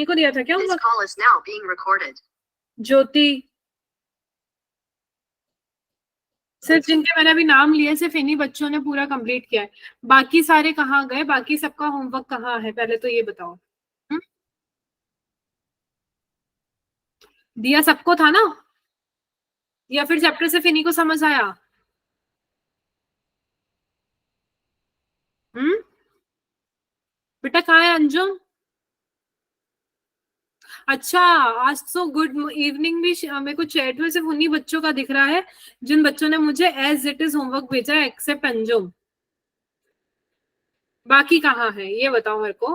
को दिया था क्या This call is now being recorded. ज्योति, सिर्फ जिनके मैंने अभी नाम लिए सिर्फ इन्हीं बच्चों ने पूरा कंप्लीट किया है। बाकी सारे कहाँ गए? बाकी सबका होमवर्क कहाँ है? पहले तो ये बताओ। दिया सबको था ना, या फिर चैप्टर सिर्फ इन्हीं को समझ आया? बेटा कहाँ है अंजुम? अच्छा, आज तो गुड इवनिंग भी मेरे को चैट में सिर्फ उन्हीं बच्चों का दिख रहा है जिन बच्चों ने मुझे एज इट इज होमवर्क भेजा है, एक्सेप्ट अंजुम। बाकी कहाँ है ये बताओ मेरे को।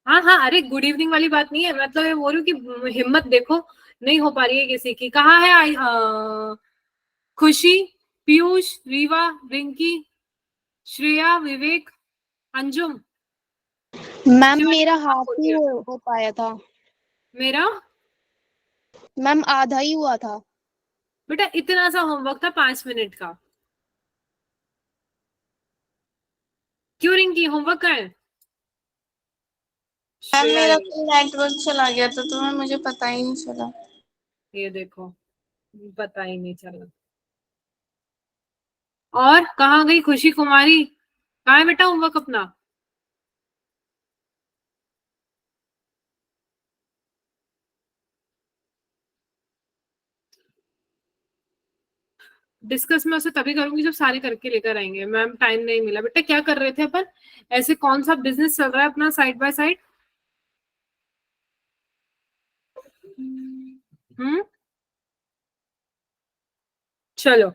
हाँ हाँ, अरे गुड इवनिंग वाली बात नहीं है, मतलब ये बोल रही हूँ कि हिम्मत देखो नहीं हो पा रही है किसी की। कहाँ है खुशी, पीयूष, रीवा, रिंकी, श्रेया, विवेक, अंजुम? मैम मेरा हाफ ही हो पाया था। मेरा मैम आधा ही हुआ था। बेटा इतना सा होमवर्क था 5 मिनट का। क्यों रिंकी, होमवर्क का है? मैम मेरा नेटवर्क चला गया था तो मुझे पता ही नहीं चला। ये देखो, पता ही नहीं चला। और कहाँ गई खुशी कुमारी? कहाँ है बेटा होमवर्क अपना? डिस्कस मैं उसे तभी करूंगी जब सारे करके लेकर आएंगे। मैम टाइम नहीं मिला। बेटा क्या कर रहे थे अपन? ऐसे कौन सा बिजनेस चल रहा है अपना साइड बाय साइड? चलो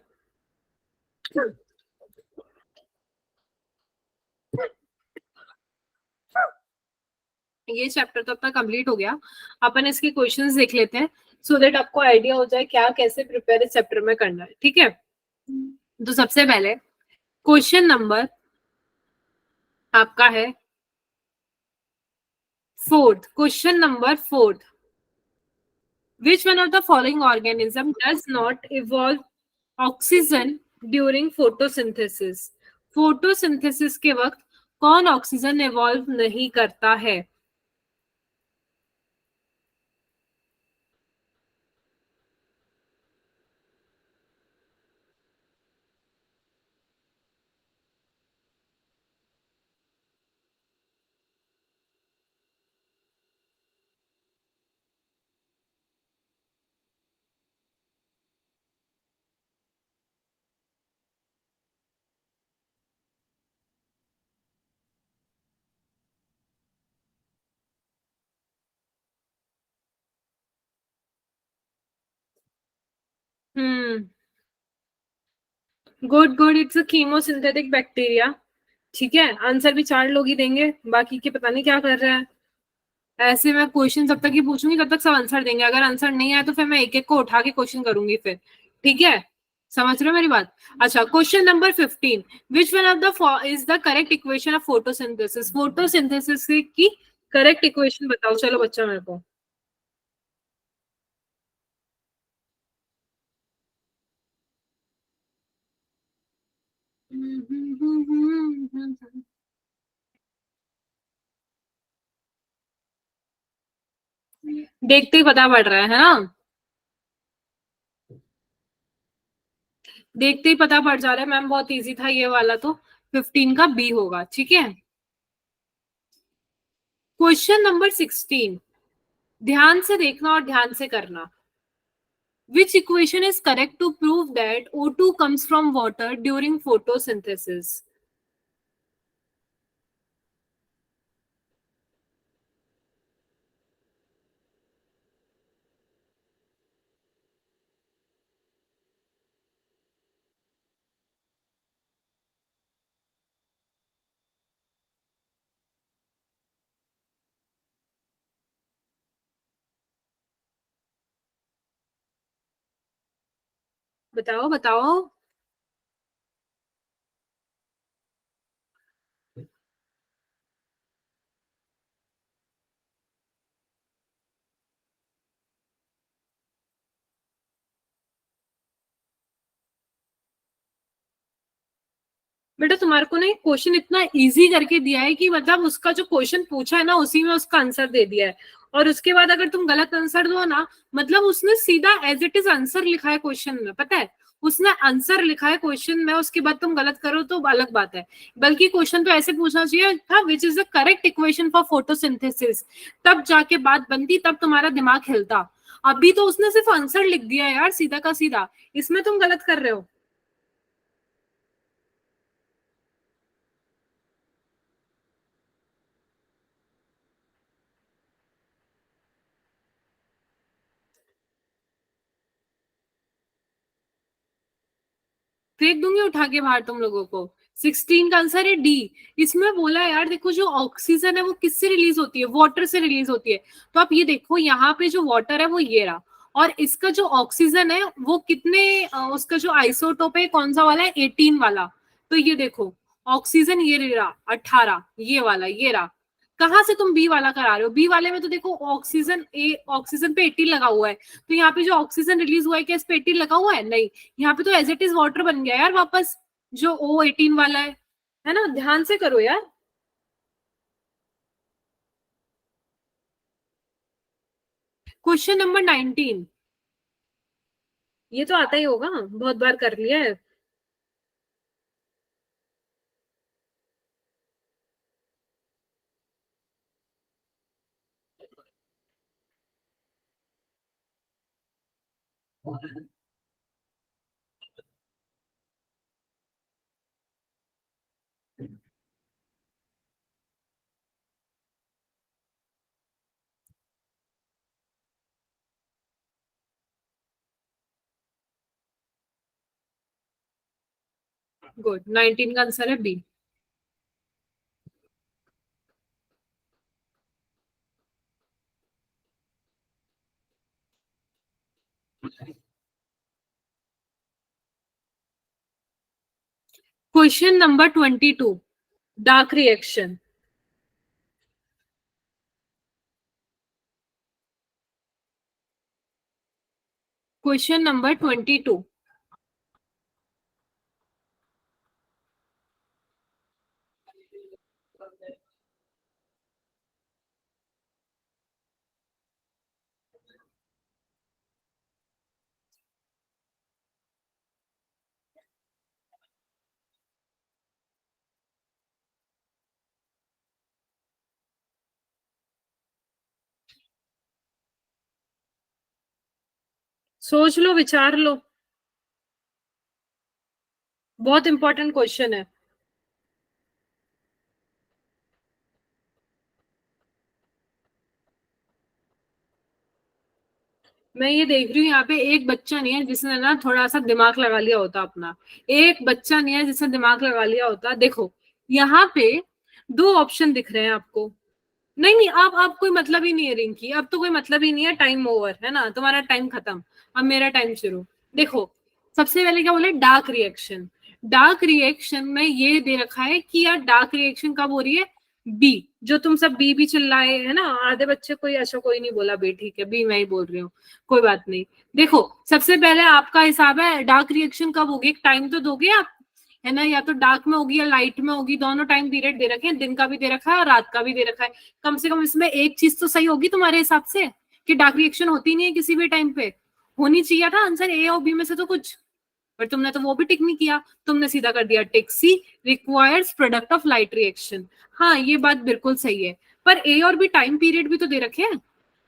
ये चैप्टर तो अपना कंप्लीट हो गया। अपन इसके क्वेश्चंस देख लेते हैं सो दैट आपको आइडिया हो जाए क्या कैसे प्रिपेयर इस चैप्टर में करना है। ठीक है, तो सबसे पहले क्वेश्चन नंबर आपका है 4th। Question number 4th, which one of the following organism does not evolve oxygen during photosynthesis? Photosynthesis के वक्त कौन ऑक्सीजन इवॉल्व नहीं करता है? Good good, it's a chemosynthetic bacteria. ठीक है, आंसर भी 4 लोग ही देंगे, बाकी के पता नहीं क्या कर रहे हैं। ऐसे मैं क्वेश्चन जब तक ही पूछूंगी तब तक सब आंसर देंगे। अगर आंसर नहीं आया तो फिर मैं एक एक को उठा के क्वेश्चन करूंगी फिर। ठीक है, समझ रहे हो मेरी बात? अच्छा, question number 15, which one of the is the correct equation of photosynthesis? Photosynthesis की करेक्ट इक्वेशन बताओ। चलो बच्चा मेरे को। देखते ही पता पड़ रहा है ना? देखते ही पता पड़ जा रहा है मैम, बहुत इजी था ये वाला तो। 15 का बी होगा। ठीक है, क्वेश्चन नंबर 16, ध्यान से देखना और ध्यान से करना। Which equation is correct to prove that O2 comes from water during photosynthesis? बताओ बताओ। बेटा तुम्हारे को ना एक क्वेश्चन इतना इजी करके दिया है कि मतलब उसका जो क्वेश्चन पूछा है ना उसी में उसका आंसर दे दिया है, और उसके बाद अगर तुम गलत आंसर दो ना, मतलब उसने सीधा एज इट इज आंसर लिखा है क्वेश्चन में, पता है उसने आंसर लिखा है क्वेश्चन में, उसके बाद तुम गलत करो तो अलग बात है। बल्कि क्वेश्चन तो ऐसे पूछना चाहिए था, which is the correct equation for photosynthesis, तब जाके बात बनती, तब तुम्हारा दिमाग हिलता। अभी तो उसने सिर्फ आंसर लिख दिया यार सीधा का सीधा, इसमें तुम गलत कर रहे हो। फेंक दूंगी उठा के बाहर तुम लोगों को। 16 का आंसर है डी। इसमें बोला है यार, देखो जो ऑक्सीजन है वो किससे रिलीज होती है, वाटर से रिलीज होती है। तो आप ये देखो यहाँ पे जो वाटर है वो ये रहा, और इसका जो ऑक्सीजन है वो कितने उसका जो आइसोटोप है कौन सा वाला है, 18 वाला। तो ये देखो ऑक्सीजन ये रहा 18, ये वाला ये रहा। कहाँ से तुम बी वाला करा रहे हो, बी वाले में तो देखो ऑक्सीजन ऑक्सीजन पे 18 लगा हुआ है, तो यहाँ पे जो ऑक्सीजन रिलीज हुआ है क्या इस पे 18 लगा हुआ है, नहीं। यहाँ पे तो एज इट इज वाटर बन गया यार वापस, जो O18 वाला है ना, ध्यान से करो यार। क्वेश्चन नंबर 19, ये तो आता ही होगा, बहुत बार कर लिया है। गुड, 19 का आंसर है B. Question number 22, dark reaction. Question number 22, सोच लो विचार लो, बहुत इंपॉर्टेंट क्वेश्चन है। मैं ये देख रही हूँ यहाँ पे एक बच्चा नहीं है जिसने ना थोड़ा सा दिमाग लगा लिया होता अपना, एक बच्चा नहीं है जिसने दिमाग लगा लिया होता। देखो यहाँ पे दो ऑप्शन दिख रहे हैं आपको, नहीं नहीं आप कोई मतलब ही नहीं है रिंकी, अब तो कोई मतलब ही नहीं है, टाइम ओवर है ना, तुम्हारा टाइम खत्म, अब मेरा टाइम शुरू। देखो सबसे पहले क्या बोले, डार्क रिएक्शन। डार्क रिएक्शन में ये दे रखा है कि यार डार्क रिएक्शन कब हो रही है, बी। जो तुम सब बी चिल्लाए है ना आधे बच्चे, कोई अच्छा कोई नहीं बोला बी, ठीक है बी मैं ही बोल रही हूँ, कोई बात नहीं। देखो सबसे पहले आपका हिसाब है डार्क रिएक्शन कब होगी, एक टाइम तो दोगे आप, है ना, या तो डार्क में होगी या लाइट में होगी, दोनों टाइम पीरियड दे रखे हैं, दिन का भी दे रखा है और रात का भी दे रखा है। कम से कम इसमें एक चीज तो सही होगी तुम्हारे हिसाब से, कि डार्क रिएक्शन होती नहीं है किसी भी टाइम पे, होनी चाहिए था आंसर ए और बी में से तो कुछ, पर तुमने तो वो भी टिक नहीं किया, तुमने सीधा कर दिया tick C, requires product of light reaction. हाँ ये बात बिल्कुल सही है, पर ए और बी टाइम पीरियड भी तो दे रखे हैं,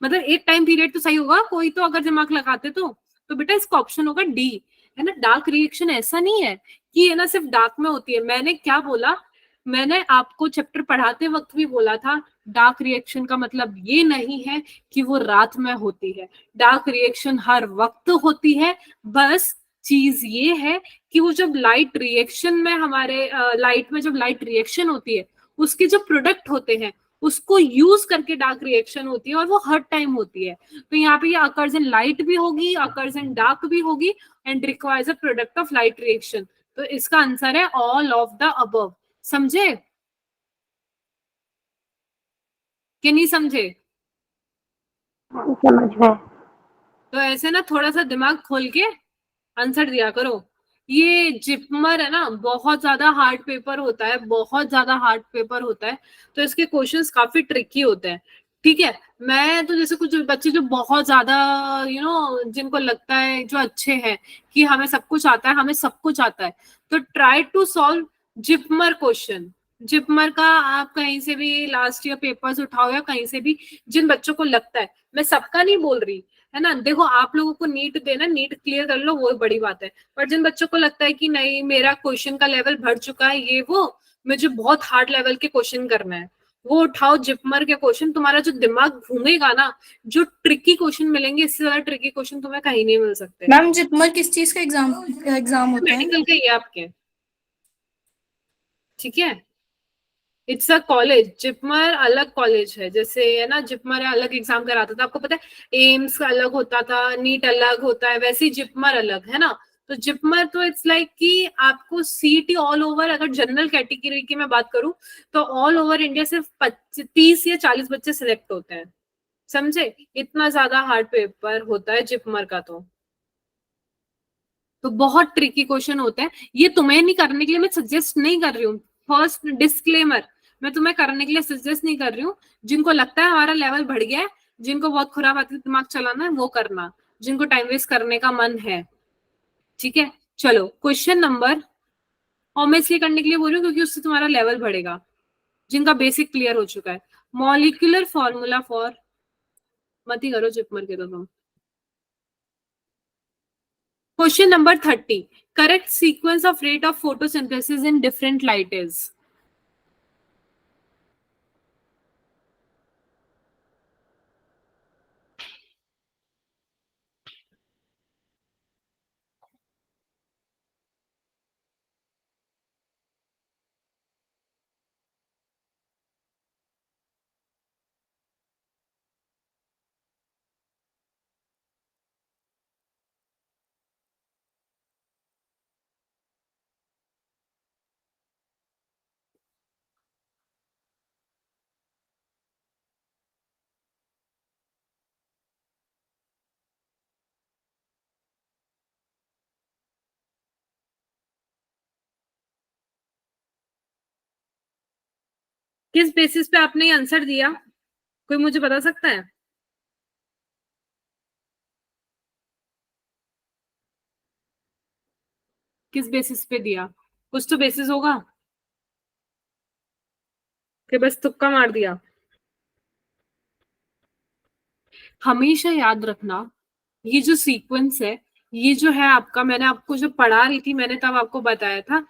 मतलब एक टाइम पीरियड तो सही होगा कोई तो, अगर दिमाग लगाते तो बेटा इसका ऑप्शन होगा डी, है ना। डार्क रिएक्शन ऐसा नहीं है कि है ना सिर्फ डार्क में होती है, मैंने क्या बोला, मैंने आपको चैप्टर पढ़ाते वक्त भी बोला था डार्क रिएक्शन का मतलब ये नहीं है कि वो रात में होती है, डार्क रिएक्शन हर वक्त होती है। बस चीज ये है कि वो जब लाइट रिएक्शन में हमारे लाइट में जब लाइट रिएक्शन होती है उसके जो प्रोडक्ट होते हैं उसको यूज करके डार्क रिएक्शन होती है, और वो हर टाइम होती है। तो यहाँ पे ये अकर्स इन लाइट भी होगी, अकर्स इन डार्क भी होगी, and requires a product of light reaction. तो इसका आंसर है ऑल ऑफ द अबव। समझे कि नहीं समझे? समझ में। तो ऐसे ना थोड़ा सा दिमाग खोल के आंसर दिया करो। ये जिपमर है ना, बहुत ज्यादा हार्ड पेपर होता है, बहुत ज्यादा हार्ड पेपर होता है, तो इसके क्वेश्चंस काफी ट्रिकी होते हैं। ठीक है, मैं तो जैसे कुछ बच्चे जो बहुत ज्यादा जिनको लगता है जो अच्छे हैं कि हमें सब कुछ आता है, हमें सब कुछ आता है, तो try to solve JIPMER question. JIPMER का आप कहीं से भी लास्ट ईयर पेपर्स उठाओ या कहीं से भी, जिन बच्चों को लगता है, मैं सबका नहीं बोल रही है ना, देखो आप लोगों को नीट देना, नीट क्लियर कर लो, वो बड़ी बात है, पर जिन बच्चों को लगता है कि नहीं मेरा क्वेश्चन का लेवल बढ़ चुका है, ये वो मुझे बहुत हार्ड लेवल के क्वेश्चन करना है, वो उठाओ जिपमर के क्वेश्चन। तुम्हारा जो दिमाग घूमेगा ना, जो ट्रिकी क्वेश्चन मिलेंगे, इससे ज्यादा ट्रिकी क्वेश्चन तुम्हें कहीं नहीं मिल सकते। मैम जिपमर किस चीज का एग्जाम होता है? मेडिकल के ही है आपके, ठीक है। इट्स अ कॉलेज, जिपमर अलग कॉलेज है, जैसे है ना जिपमर अलग एग्जाम कराता था, आपको पता है एम्स का अलग होता था, नीट अलग होता है, वैसे ही जिपमर अलग है ना। तो जिपमर तो इट्स लाइक कि आपको सीटी ऑल ओवर, अगर जनरल कैटेगरी की मैं बात करूं, तो ऑल ओवर इंडिया सिर्फ 30 या 40 बच्चे सिलेक्ट होते हैं, समझे, इतना ज्यादा हार्ड पेपर होता है जिपमर का। तो बहुत ट्रिकी क्वेश्चन होते हैं, ये तुम्हें नहीं करने के लिए मैं सजेस्ट नहीं कर रही हूँ, फर्स्ट डिस्क्लेमर, मैं तुम्हें करने के लिए सजेस्ट नहीं कर रही हूँ। जिनको लगता है हमारा लेवल बढ़ गया है, जिनको बहुत खुरापाती दिमाग चलाना है वो करना, जिनको टाइम वेस्ट करने का मन है, ठीक है। चलो क्वेश्चन नंबर, और मैं इसलिए करने के लिए बोल रही हूँ क्योंकि उससे तुम्हारा लेवल बढ़ेगा, जिनका बेसिक क्लियर हो चुका है। मॉलिक्यूलर फॉर्मूला फॉर, मत ही करो जिपमर के, तो तुम question number 30, correct sequence of rate of photosynthesis in different light is. किस बेसिस पे आपने ये आंसर दिया, कोई मुझे बता सकता है? किस बेसिस पे दिया, कुछ तो बेसिस होगा, कि बस तुक्का मार दिया? हमेशा याद रखना, ये जो सीक्वेंस है, ये जो है आपका, मैंने आपको जो पढ़ा रही थी, मैंने तब आपको बताया था,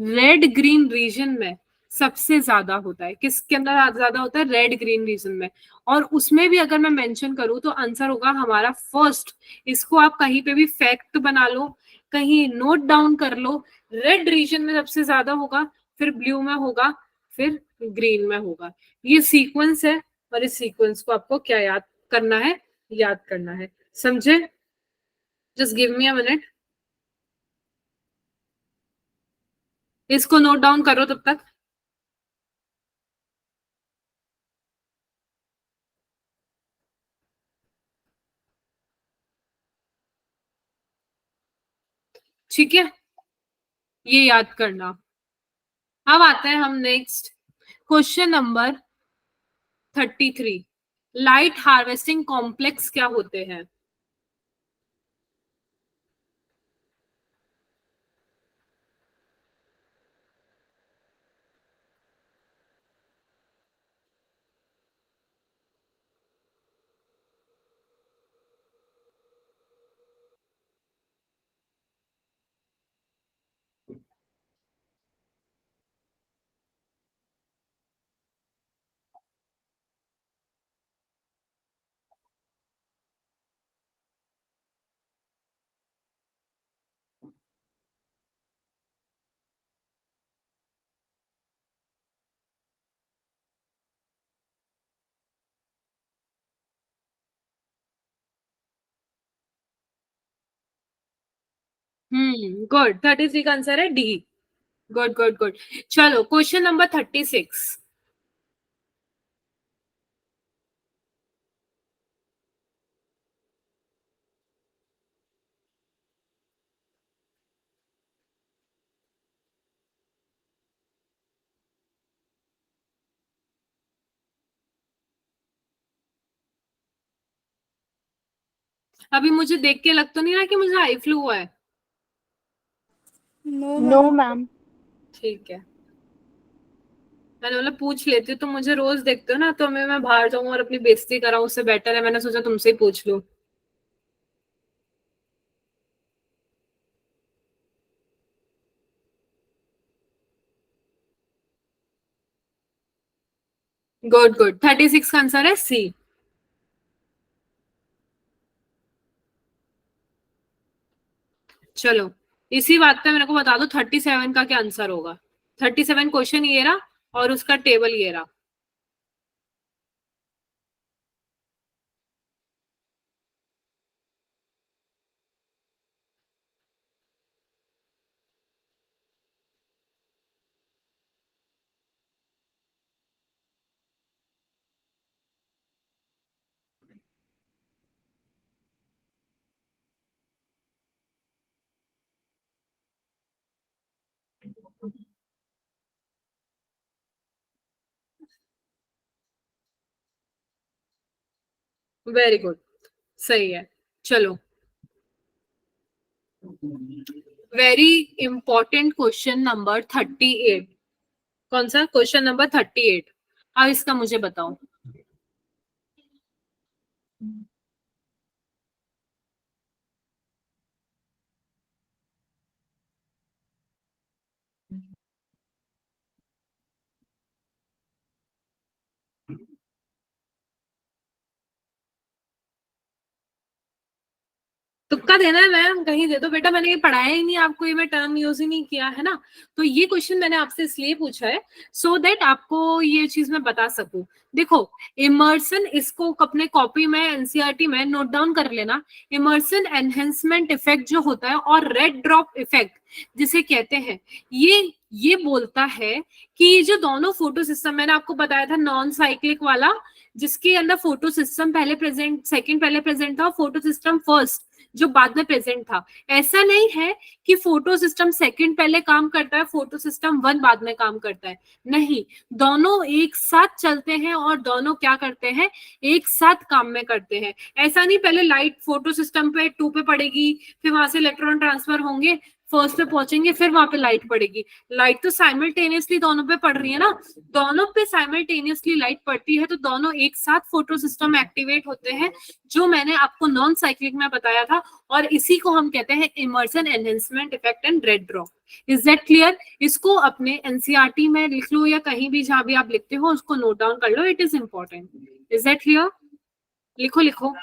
रेड ग्रीन रीजन में सबसे ज्यादा होता है। किसके अंदर ज्यादा होता है? रेड ग्रीन रीजन में। और उसमें भी अगर मैं मेंशन करूं तो आंसर होगा हमारा फर्स्ट। इसको आप कहीं पे भी फैक्ट बना लो, कहीं नोट डाउन कर लो, रेड रीजन में सबसे ज्यादा होगा, फिर ब्लू में होगा, फिर ग्रीन में होगा। ये सीक्वेंस है, और इस सीक्वेंस को आपको क्या याद करना है? याद करना है, समझे? Just give me a minute, इसको नोट डाउन करो तब तक। ठीक है, ये याद करना। अब आते हैं हम next, question number 33, light harvesting complex क्या होते हैं? गुड, 33 का आंसर है डी। Good good good. चलो क्वेश्चन नंबर 36, अभी मुझे देख के लग तो नहीं रहा कि मुझे आई फ्लू हुआ है? No no ma'am. मैम। ठीक है, मैंने बोला पूछ लेती हूँ, तो मुझे रोज देखते हो ना, तो मैं बाहर जाऊं और अपनी बेइज्जती कराऊं, उससे बेटर है मैंने सोचा तुमसे ही पूछ लूं। गुड गुड, 36 का आंसर है सी। चलो, इसी बात पे मेरे को बता दो 37 का क्या आंसर होगा। 37 क्वेश्चन ये रहा और उसका टेबल ये रहा। वेरी गुड, सही है। चलो, वेरी इंपॉर्टेंट क्वेश्चन नंबर 38। कौन सा क्वेश्चन नंबर 38? अब इसका मुझे बताओ। तुक्का देना है मैम, कहीं दे दो बेटा, मैंने ये पढ़ाया ही नहीं आपको, ये मैं टर्म यूज ही नहीं किया है ना। तो ये क्वेश्चन मैंने आपसे इसलिए पूछा है सो दैट आपको ये चीज मैं बता सकूं। देखो, इमर्सन, इसको अपने कॉपी में एनसीईआरटी में नोट डाउन कर लेना। इमर्सन एनहेंसमेंट इफेक्ट जो होता है और रेड ड्रॉप इफेक्ट जिसे कहते हैं, ये बोलता है कि ये जो दोनों फोटो सिस्टम मैंने आपको बताया था, नॉन साइक्लिक वाला जिसके अंदर फोटो सिस्टम पहले प्रेजेंट, सेकंड पहले प्रेजेंट था, फोटो सिस्टम फर्स्ट जो बाद में प्रेजेंट था। ऐसा नहीं है कि फोटो सिस्टम सेकंड पहले काम करता है, फोटो सिस्टम वन बाद में काम करता है। नहीं, दोनों एक साथ चलते हैं और दोनों क्या करते हैं, एक साथ काम में करते हैं। ऐसा नहीं पहले लाइट फोटो सिस्टम पे 2 पे पड़ेगी, फिर वहां से इलेक्ट्रॉन ट्रांसफर होंगे, फर्स्ट पे पहुंचेंगे, फिर वहां पे लाइट पड़ेगी। लाइट तो साइमल्टेनियसली दोनों पे पड़ रही है ना। दोनों पे साइमल्टेनियसली लाइट पड़ती है तो दोनों एक साथ फोटो सिस्टम एक्टिवेट होते हैं, जो मैंने आपको नॉन साइक्लिक में बताया था। और इसी को हम कहते हैं Emerson enhancement effect and red drop. Is that clear? इसको अपने एनसीईआरटी में लिख लो या कहीं भी जहां भी आप लिखते हो उसको नोट डाउन कर लो, it is important. Is that clear? लिखो लिखो।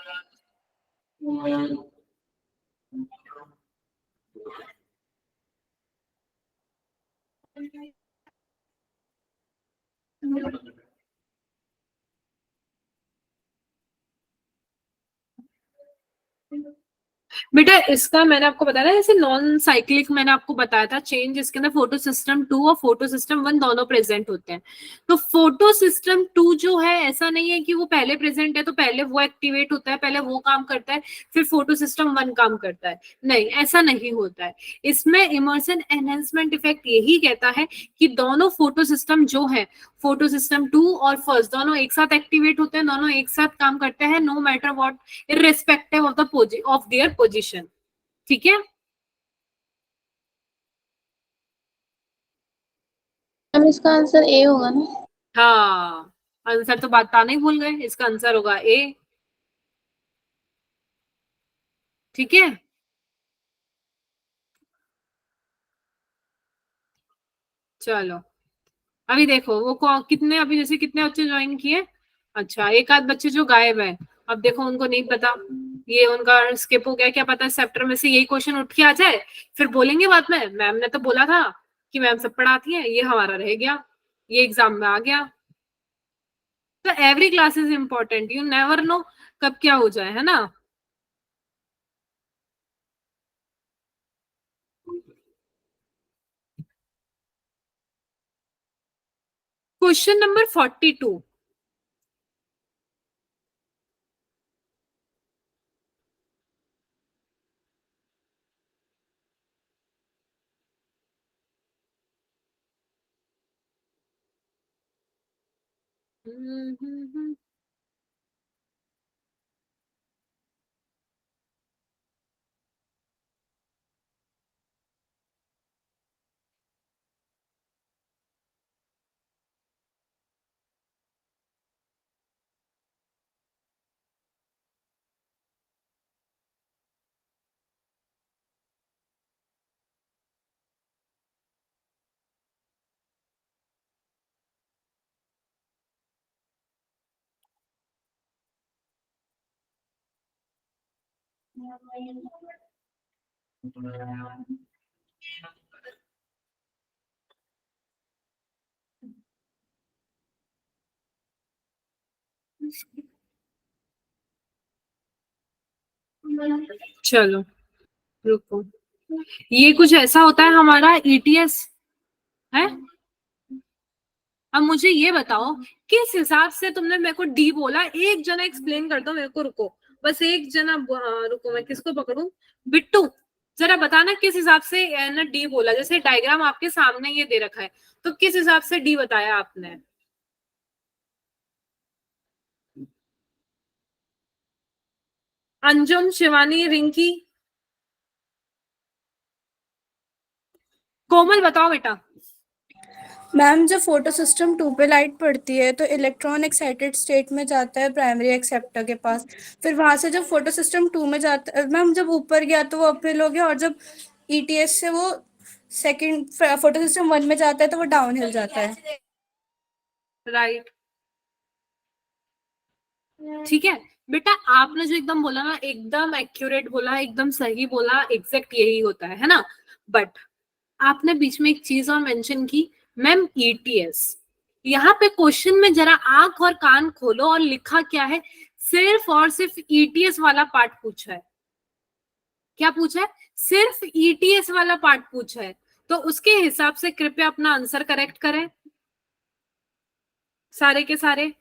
बेटा इसका मैंने आपको बताया ना, जैसे नॉन साइक्लिक मैंने आपको बताया था चेंज, इसके अंदर फोटो सिस्टम 2 और फोटो सिस्टम 1 दोनों प्रेजेंट होते हैं। तो फोटो सिस्टम 2 जो है, ऐसा नहीं है कि वो पहले प्रेजेंट है तो पहले वो एक्टिवेट होता है, पहले वो काम करता है, फिर फोटो सिस्टम 1 काम करता है। नहीं, ऐसा नहीं होता है। इसमें इमर्सन एनहेंसमेंट इफेक्ट यही कहता है कि दोनों फोटो सिस्टम जो है, फोटो सिस्टम 2 और फर्स्ट, दोनों एक साथ एक्टिवेट होते हैं, दोनों एक साथ काम करते हैं, no matter what, irrespective of the of their position। ठीक है? मैम इसका आंसर ए होगा ना? हाँ, आंसर तो बताना ही भूल गए, इसका आंसर होगा ए। ठीक है, चलो। अभी देखो वो कितने, अभी जैसे कितने बच्चे ज्वाइन किए। अच्छा, एक आध बच्चे जो गायब है, अब देखो उनको नहीं पता, ये उनका स्किप हो गया, क्या पता चैप्टर में से यही क्वेश्चन उठ के आ जाए, फिर बोलेंगे बाद में मैम ने तो बोला था कि मैम सब पढ़ाती है, ये हमारा रह गया, ये एग्जाम में आ गया। तो every class is important, you never know कब क्या हो जाए, है ना। Question number 42। चलो रुको, ये कुछ ऐसा होता है हमारा ईटीएस है। अब मुझे ये बताओ किस हिसाब से तुमने मेरे को डी बोला, एक जना एक्सप्लेन कर दो मेरे को, रुको बस एक जना, रुको मैं किसको पकड़ूं, बिट्टू जरा बताना किस हिसाब से ना डी बोला, जैसे डायग्राम आपके सामने ये दे रखा है तो किस हिसाब से डी बताया आपने। अंजुम, शिवानी, रिंकी, कोमल बताओ बेटा। मैम जब फोटो सिस्टम 2 पे लाइट पड़ती है तो इलेक्ट्रॉन एक्साइटेड स्टेट में जाता है प्राइमरी एक्सेप्टर के पास, फिर वहां से जब फोटो सिस्टम 2 में जाता है मैम, जब ऊपर गया तो वो अपहिल हो गया, और जब ईटीएस से वो सेकंड फोटो सिस्टम 1 में जाता है तो वो डाउन हिल जाता है। राइट, ठीक है बेटा, आपने जो एकदम बोला ना, एकदम एक्यूरेट बोला, एकदम सही बोला, एग्जैक्ट यही होता है ना। बट आपने बीच में एक चीज और मेंशन की, मैम ईटीएस, यहाँ पे क्वेश्चन में जरा आंख और कान खोलो और लिखा क्या है, सिर्फ और सिर्फ ईटीएस वाला पार्ट पूछा है। क्या पूछा है? सिर्फ ईटीएस वाला पार्ट पूछा है, तो उसके हिसाब से कृपया अपना आंसर करेक्ट करें सारे के सारे।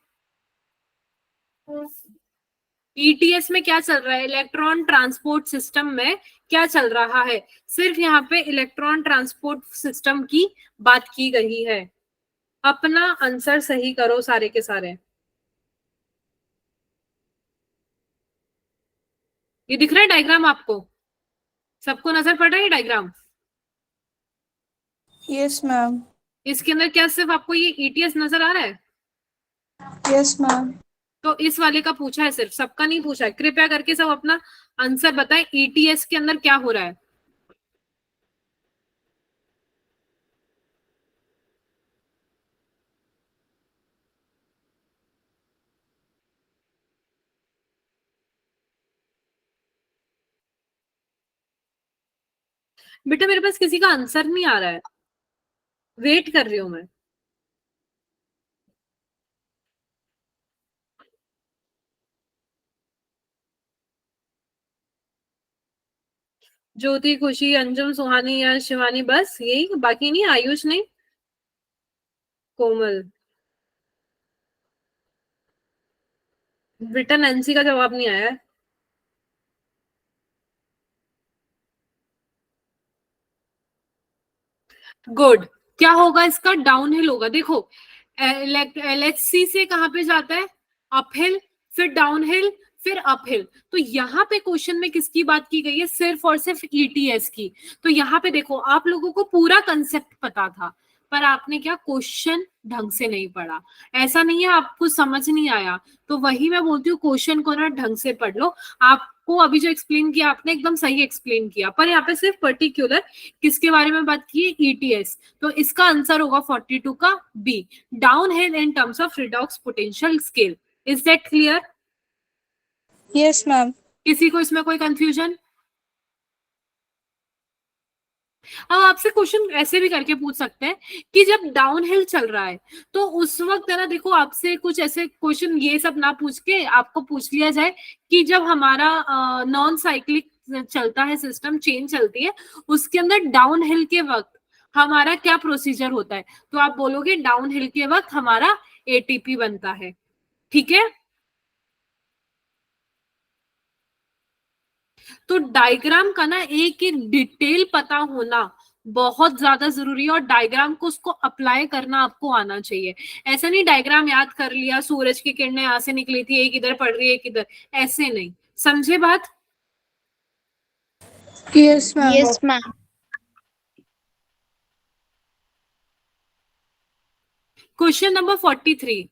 ईटीएस में क्या चल रहा है, इलेक्ट्रॉन ट्रांसपोर्ट सिस्टम में क्या चल रहा है, सिर्फ यहाँ पे इलेक्ट्रॉन ट्रांसपोर्ट सिस्टम की बात की गई है। अपना आंसर सही करो सारे के सारे। ये दिख रहा है डायग्राम आपको, सबको नजर पड़ रहा है डायग्राम? Yes ma'am. इसके अंदर क्या सिर्फ आपको ये ईटीएस नजर आ रहा है? Yes ma'am. तो इस वाले का पूछा है, सिर्फ सबका नहीं पूछा है। कृपया करके सब अपना आंसर बताएं, ईटीएस के अंदर क्या हो रहा है। बेटा मेरे पास किसी का आंसर नहीं आ रहा है, वेट कर रही हूं मैं। ज्योति, खुशी, अंजुम, सुहानी या शिवानी, बस यही, बाकी नहीं? आयुष नहीं? कोमल? बेटा नैन्सी का जवाब नहीं आया है। गुड। क्या होगा इसका? डाउनहिल होगा। देखो एलएचसी से कहां पे जाता है? अपहिल, फिर डाउनहिल, फिर अपहिल। तो यहाँ पे क्वेश्चन में किसकी बात की गई है? सिर्फ और सिर्फ ईटीएस की। तो यहाँ पे देखो, आप लोगों को पूरा कंसेप्ट पता था, पर आपने क्या, क्वेश्चन ढंग से नहीं पढ़ा। ऐसा नहीं है आपको समझ नहीं आया, तो वही मैं बोलती हूँ, क्वेश्चन को ना ढंग से पढ़ लो। आपको अभी जो एक्सप्लेन किया आपने, एकदम सही एक्सप्लेन किया, पर यहाँ पे सिर्फ पर्टिकुलर किसके बारे में बात की है? ईटीएस। तो इसका आंसर होगा 42 का B, downhill in terms of redox potential scale. Is that clear? Yes ma'am. किसी को इसमें कोई कंफ्यूजन? अब आपसे क्वेश्चन ऐसे भी करके पूछ सकते हैं कि जब डाउन हिल चल रहा है तो उस वक्त है ना, देखो आपसे कुछ ऐसे क्वेश्चन ये सब ना पूछ के आपको पूछ लिया जाए कि जब हमारा नॉन साइक्लिक चलता है सिस्टम, चेन चलती है, उसके अंदर डाउन हिल के वक्त हमारा क्या प्रोसीजर होता है, तो आप बोलोगे डाउन हिल के वक्त हमारा एटीपी बनता है। ठीक है, तो डायग्राम का ना एक एक डिटेल पता होना बहुत ज्यादा जरूरी है, और डायग्राम को उसको अप्लाई करना आपको आना चाहिए। ऐसा नहीं डायग्राम याद कर लिया, सूरज की किरणें यहां से निकली थी, एक इधर पड़ रही है एक इधर, ऐसे नहीं। समझे बात? Yes ma'am. Yes ma'am. Question number 43।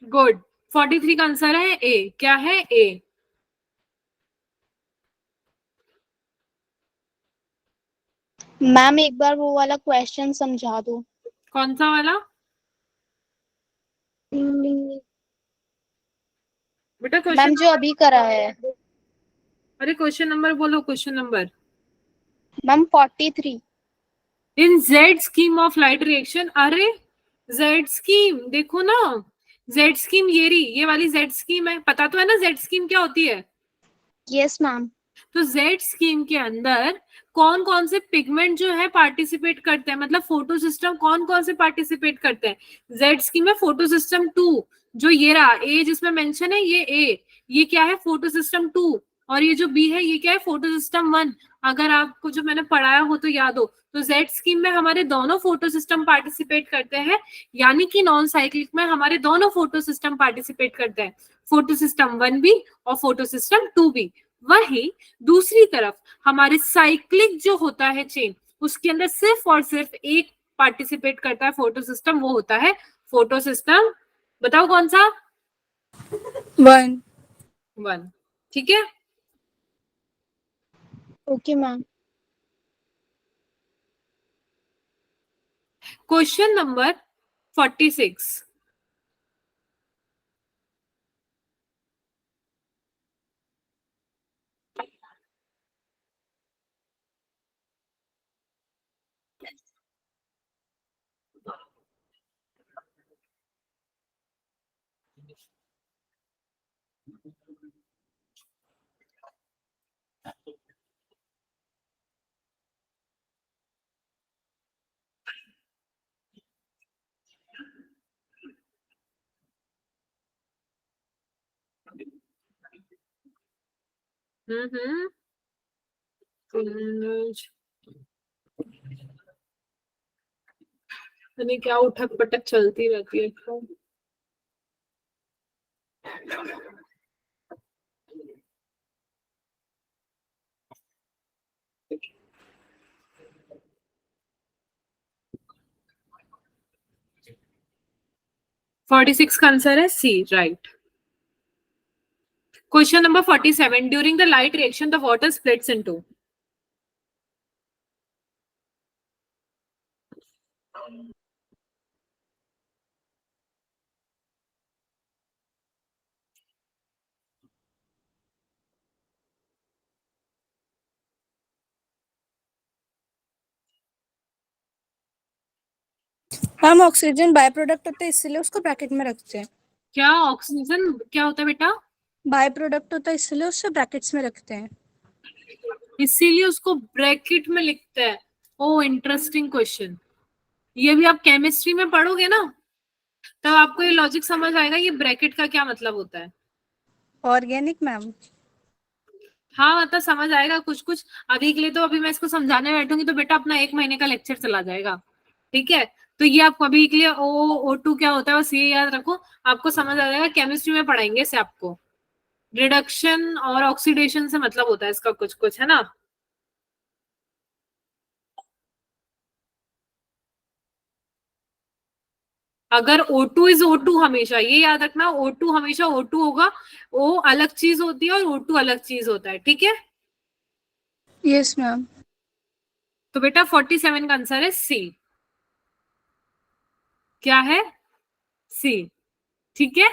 Good. 43 का आंसर है ए। क्या है? ए। मैम एक बार वो वाला क्वेश्चन समझा दो। कौन सा वाला? बेटा क्वेश्चन मैम जो अभी करा है। अरे क्वेश्चन नंबर बोलो, question number. Ma'am 43। In Z scheme of light reaction. अरे जेड स्कीम देखो ना, जेड स्कीम ये वाली जेड स्कीम है, पता तो है ना जेड स्कीम क्या होती है? Yes ma'am. तो जेड स्कीम के अंदर कौन कौन से पिगमेंट जो है पार्टिसिपेट करते हैं, मतलब फोटो सिस्टम कौन कौन से पार्टिसिपेट करते हैं? जेड स्कीम में फोटो सिस्टम 2, जो ये रहा ए जिसमें मेंशन है, ये ए, ये क्या है? Photo system 2। और ये जो बी है ये क्या है? Photo system 1। अगर आपको जो मैंने पढ़ाया हो तो याद हो, तो जेड स्कीम में हमारे दोनों फोटो सिस्टम पार्टिसिपेट करते हैं, यानी कि नॉन साइक्लिक में हमारे दोनों फोटो सिस्टम पार्टिसिपेट करते हैं, फोटो सिस्टम 1 भी और फोटो सिस्टम 2 भी। वही दूसरी तरफ हमारे साइक्लिक जो होता है चेन, उसके अंदर सिर्फ और सिर्फ एक पार्टिसिपेट करता है फोटो सिस्टम, वो होता है फोटो सिस्टम, बताओ कौन सा? 1। 1। ठीक है। Okay ma'am. Question number 46। हम्म। यानी क्या उठक पटक चलती रहती है। 46 का आंसर है C, right. Question number 47। During the light reaction the water splits into. हम ऑक्सीजन बाय प्रोडक्ट होते हैं इसलिए उसको ब्रैकेट में रखते हैं। क्या ऑक्सीजन क्या होता है बेटा? बाय प्रोडक्ट होता है इसलिए उससे ब्रैकेट्स में रखते हैं। इसीलिए उसको ब्रैकेट में लिखते हैं। ओ इंटरेस्टिंग क्वेश्चन। ये भी आप केमिस्ट्री में पढ़ोगे ना, तब आपको ये लॉजिक समझ आएगा ये ब्रैकेट का क्या मतलब होता है। Organic ma'am. हाँ मतलब समझ आएगा कुछ कुछ। अभी के लिए तो अभी मैं इसको समझाने बैठूंगी तो बेटा अपना 1 महीने का लेक्चर चला जाएगा। ठीक है, तो ये आपको अभी के लिए O2 क्या होता है बस ये याद रखो, आपको समझ आ जाएगा। केमिस्ट्री में पढ़ाएंगे इसे आपको। रिडक्शन और ऑक्सीडेशन से मतलब होता है इसका कुछ कुछ, है ना। अगर O2 इज O2 हमेशा, ये याद रखना, O2 हमेशा O2 होगा। O अलग चीज होती है और O2 अलग चीज होता है, ठीक है। Yes ma'am. तो बेटा 47 का आंसर है सी। क्या है? सी। ठीक है।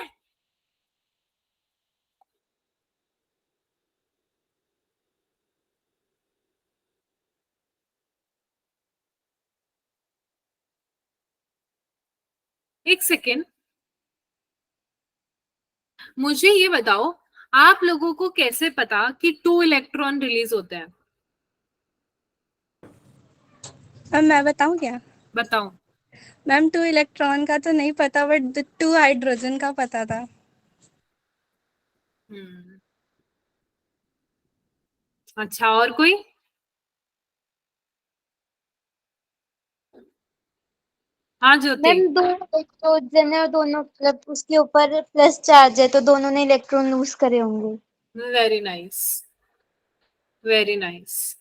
एक सेकेंड, मुझे ये बताओ, आप लोगों को कैसे पता कि 2 इलेक्ट्रॉन रिलीज होते हैं? अब मैं बताऊं क्या? बताओ। मैम 2 इलेक्ट्रॉन का तो नहीं पता बट 2 हाइड्रोजन का पता था। हम्म। अच्छा, और कोई? हाँ ज्योति। मैम दो इलेक्ट्रोजन है और दोनों मतलब उसके ऊपर प्लस चार्ज है तो दोनों ने इलेक्ट्रॉन लूज करे होंगे। Very nice, very nice,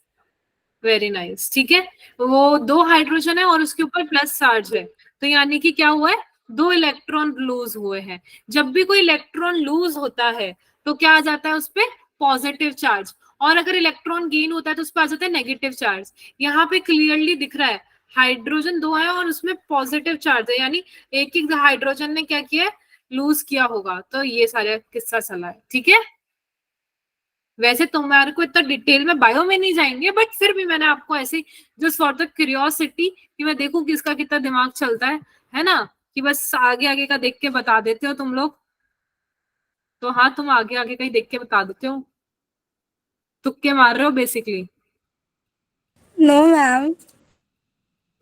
very nice. ठीक है, वो 2 हाइड्रोजन है और उसके ऊपर प्लस चार्ज है, तो यानी कि क्या हुआ है? 2 इलेक्ट्रॉन लूज हुए हैं। जब भी कोई इलेक्ट्रॉन लूज होता है तो क्या आ जाता है उस पे? Positive charge. और अगर इलेक्ट्रॉन गेन होता है तो उस पर आ जाता है नेगेटिव चार्ज। यहाँ पे क्लियरली दिख रहा है हाइड्रोजन 2 है और उसमें पॉजिटिव चार्ज है, यानी एक एक हाइड्रोजन ने क्या किया, लूज किया होगा। तो ये सारा किस्सा चला है, ठीक है। वैसे तुम्हारे को इतना डिटेल में बायो में नहीं जाएंगे, बट फिर भी मैंने आपको ऐसे जस्ट फॉर द क्यूरियोसिटी कि मैं देखूं किसका कितना दिमाग चलता है ना, कि बस आगे आगे का देख के बता देते हो तुम लोग। तो हाँ, तुम आगे आगे का ही देख के बता देते हो, तुक्के मार रहे हो बेसिकली। No ma'am.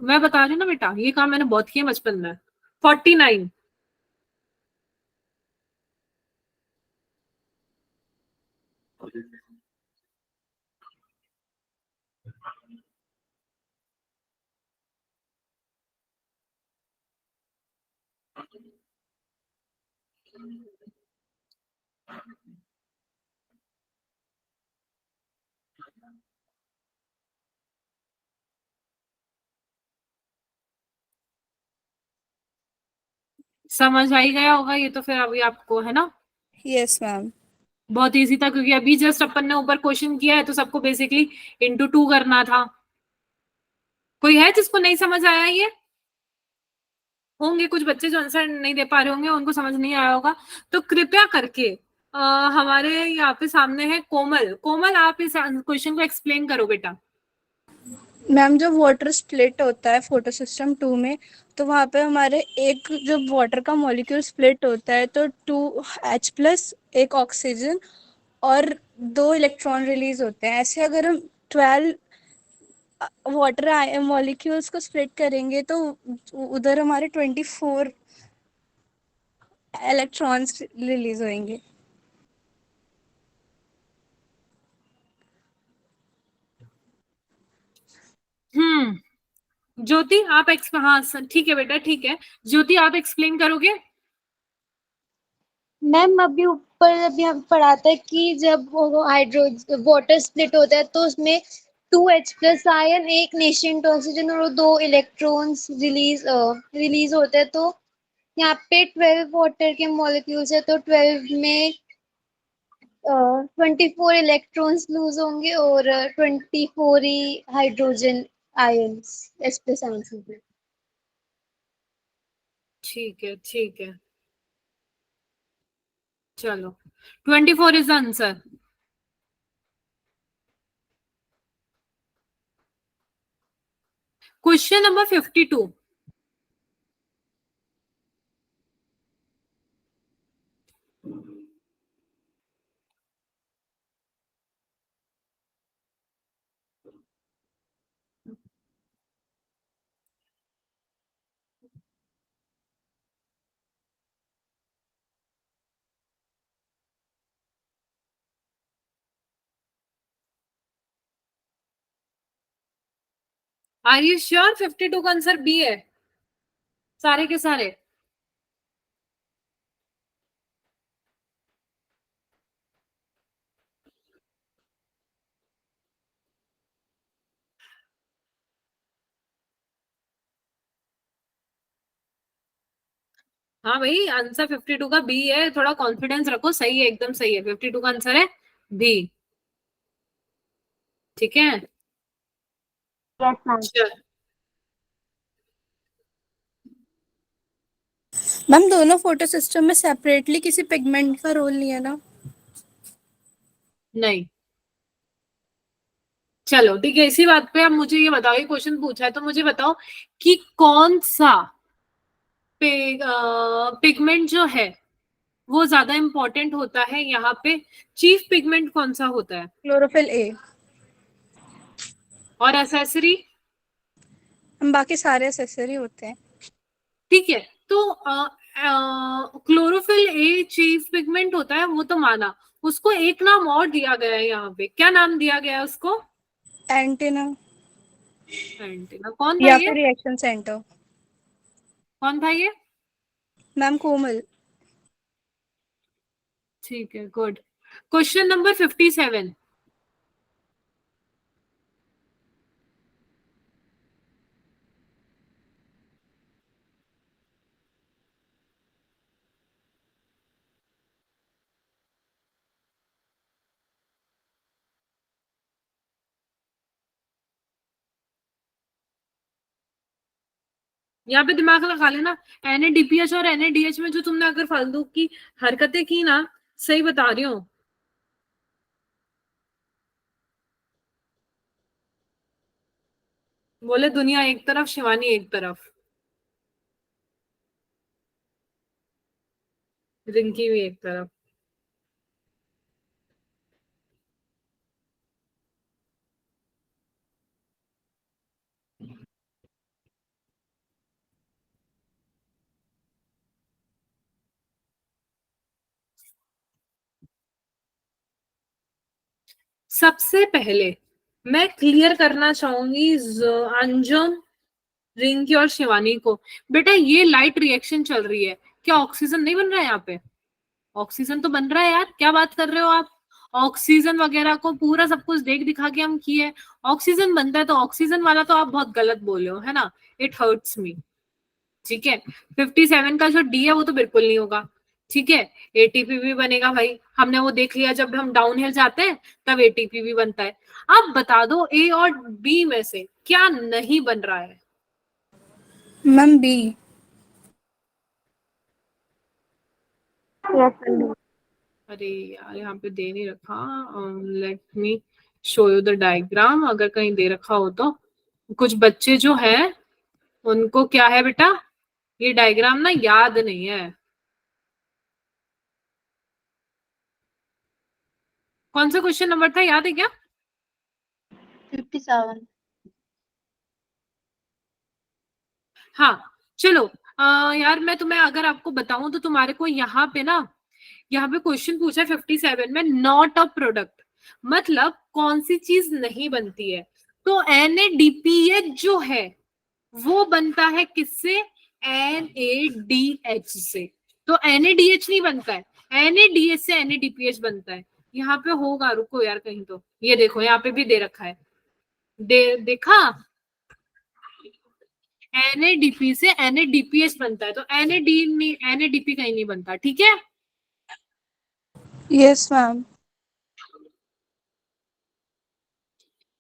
मैं बता रही हूँ ना बेटा, ये काम मैंने बहुत किया बचपन में। 49। समझ आ ही गया होगा ये तो फिर अभी आपको, है ना। Yes ma'am. बहुत इजी था क्योंकि अभी जस्ट अपन ने ऊपर क्वेश्चन किया है तो सबको बेसिकली इंटू 2 करना था। कोई है जिसको नहीं समझ आया ये? होंगे कुछ बच्चे जो आंसर नहीं दे पा रहे होंगे, उनको समझ नहीं आया होगा। तो कृपया करके हमारे यहाँ पे सामने है कोमल। कोमल, आप इस क्वेश्चन को एक्सप्लेन करो बेटा। मैम जब वाटर स्प्लिट होता है फोटो सिस्टम 2 में, तो वहाँ पे हमारे एक जब वाटर का मॉलिक्यूल स्प्लिट होता है तो 2H+ एक ऑक्सीजन और 2 इलेक्ट्रॉन रिलीज होते हैं। ऐसे अगर हम 12 वाटर मॉलिक्यूल्स को स्प्लिट करेंगे तो उधर हमारे 24 इलेक्ट्रॉन्स रिलीज होंगे। ज्योति आप हाँ ठीक है बेटा, ठीक है। ज्योति आप एक्सप्लेन करोगे? मैम अभी ऊपर अभी हम पढ़ा था कि जब वो हाइड्रो वाटर स्प्लिट होता है तो उसमें 2H+ आयन, एक नेशेंट ऑक्सीजन और 2 इलेक्ट्रॉन्स रिलीज होते हैं। तो यहाँ पे 12 वाटर के मॉलिक्यूल्स है तो 12 में 24 इलेक्ट्रॉन्स लूज होंगे और 24 ही हाइड्रोजन आयंस H+ आयंस होंगे। ठीक है, ठीक है, चलो 24 is the answer. Question number 52। Are you sure 52 का आंसर बी है सारे के सारे? हाँ भाई, आंसर 52 का बी है, थोड़ा कॉन्फिडेंस रखो, सही है, एकदम सही है। 52 का आंसर है बी, ठीक है। Yes ma'am. चल, मैम दोनों फोटो सिस्टम में सेपरेटली किसी पिगमेंट का रोल नहीं है ना? नहीं। चलो ठीक है, इसी बात पे अब मुझे ये बताओ, ये क्वेश्चन पूछा है तो मुझे बताओ कि कौन सा पिगमेंट जो है वो ज्यादा इंपॉर्टेंट होता है यहाँ पे। चीफ पिगमेंट कौन सा होता है? Chlorophyll A. और एसेसरी? हम बाकी सारे एसेसरी होते हैं। ठीक है। तो क्लोरोफिल ए चीफ पिगमेंट होता है वो तो माना। उसको एक नाम और दिया गया है यहाँ पे, क्या नाम दिया गया है उसको? Antenna antenna. कौन था या ये? फिर रिएक्शन सेंटर। कौन था ये? मैम कोमल। ठीक है, गुड। Question number 57। यहाँ पे दिमाग लगा लेना। NADPH और NADH में जो तुमने अगर फालतू की हरकतें की ना, सही बता रही हूँ। बोले दुनिया एक तरफ, शिवानी एक तरफ, रिंकी भी एक तरफ। सबसे पहले मैं क्लियर करना चाहूंगी अंजुम, रिंकी और शिवानी को। बेटा ये लाइट रिएक्शन चल रही है, क्या ऑक्सीजन नहीं बन रहा है यहाँ पे? ऑक्सीजन तो बन रहा है यार, क्या बात कर रहे हो आप? ऑक्सीजन वगैरह को पूरा सब कुछ देख दिखा के हम किए, ऑक्सीजन बनता है, तो ऑक्सीजन वाला तो आप बहुत गलत बोले हो, है ना? It hurts me. ठीक है, 57 का जो डी है वो तो बिल्कुल नहीं होगा। ठीक है, एटीपी भी बनेगा भाई, हमने वो देख लिया, जब हम डाउनहिल जाते हैं तब एटीपी भी बनता है। अब बता दो ए और बी में से क्या नहीं बन रहा है? Ma'am B. अरे यार यहाँ पे दे नहीं रखा, let me show you the diagram, अगर कहीं दे रखा हो तो। कुछ बच्चे जो है उनको क्या है बेटा, ये डायग्राम ना याद नहीं है। कौन सा क्वेश्चन नंबर था, याद है क्या? 57। हाँ चलो, यार मैं तुम्हें अगर आपको बताऊं तो तुम्हारे को यहाँ पे ना, यहाँ पे क्वेश्चन पूछा है 57 में, नॉट अ प्रोडक्ट, मतलब कौन सी चीज नहीं बनती है। तो NADPH जो है वो बनता है किससे? NADH से। तो NADH नहीं बनता है, NADH से NADPH बनता है। यहाँ पे होगा, रुको यार कहीं तो, ये देखो यहाँ पे भी दे रखा है, देखा? NADP से NADPH बनता है, तो NADP कहीं नहीं बनता। ठीक है, यस मैम।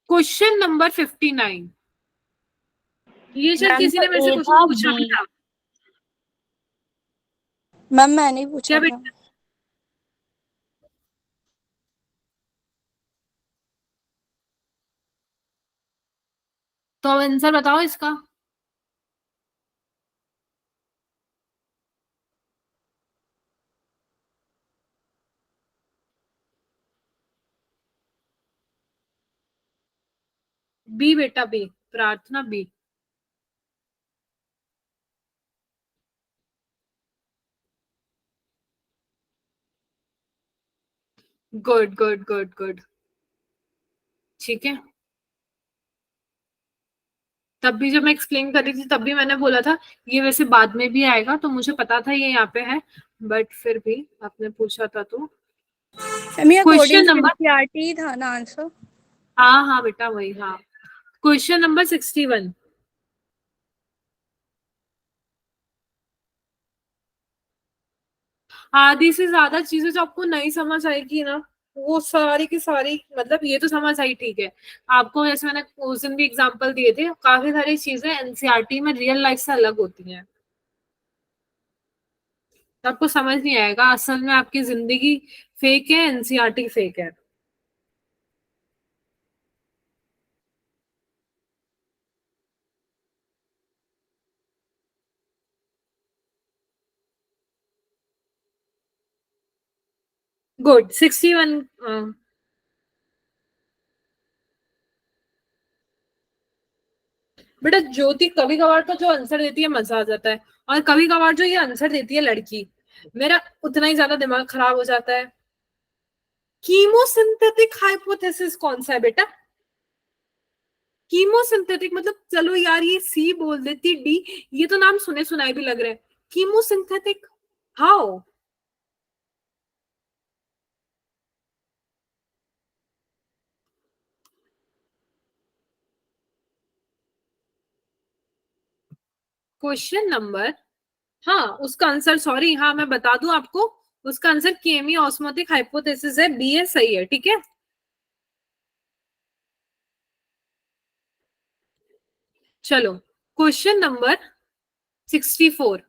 क्वेश्चन नंबर 59, ये शायद मैम किसी तो ने मेरे से ए क्वेश्चन था पूछा भी बी। था। मैम मैंने ही पूछा क्या था। बेटा? तो आंसर बताओ इसका। बी बेटा, B, Prarthana B. Good good good good. ठीक है, तब भी जब मैं एक्सप्लेन कर रही थी तब भी मैंने बोला था ये वैसे बाद में भी आएगा, तो मुझे पता था ये यहाँ पे है, बट फिर भी आपने पूछा था तो। मैम ये question according to number, NCERT था ना आंसर। हाँ हाँ बेटा वही, हाँ। क्वेश्चन नंबर 61, आधी से ज्यादा चीजें जो आपको नहीं समझ आएगी ना, वो सारी की सारी, मतलब ये तो समझ आई ठीक है आपको, जैसे मैंने उस दिन भी एग्जांपल दिए थे, काफी सारी चीजें NCERT में रियल लाइफ से अलग होती हैं, तो आपको समझ नहीं आएगा असल में आपकी जिंदगी फेक है, NCERT फेक है। गुड, 61। बेटा ज्योति कभी कभार तो जो आंसर देती है मजा आ जाता है, और कभी कभार जो ये आंसर देती है लड़की, मेरा उतना ही ज्यादा दिमाग खराब हो जाता है। कीमोसिंथेटिक हाइपोथेसिस कौन सा है बेटा? कीमोसिंथेटिक मतलब, चलो यार ये सी बोल देती, डी, ये तो नाम सुने सुनाए भी लग रहे हैं। Chemosynthetic, how? क्वेश्चन नंबर, हाँ उसका आंसर, सॉरी हाँ मैं बता दूं आपको, उसका आंसर केमी ऑस्मोटिक हाइपोथेसिस है, बी है, सही है। ठीक है, चलो क्वेश्चन नंबर 64.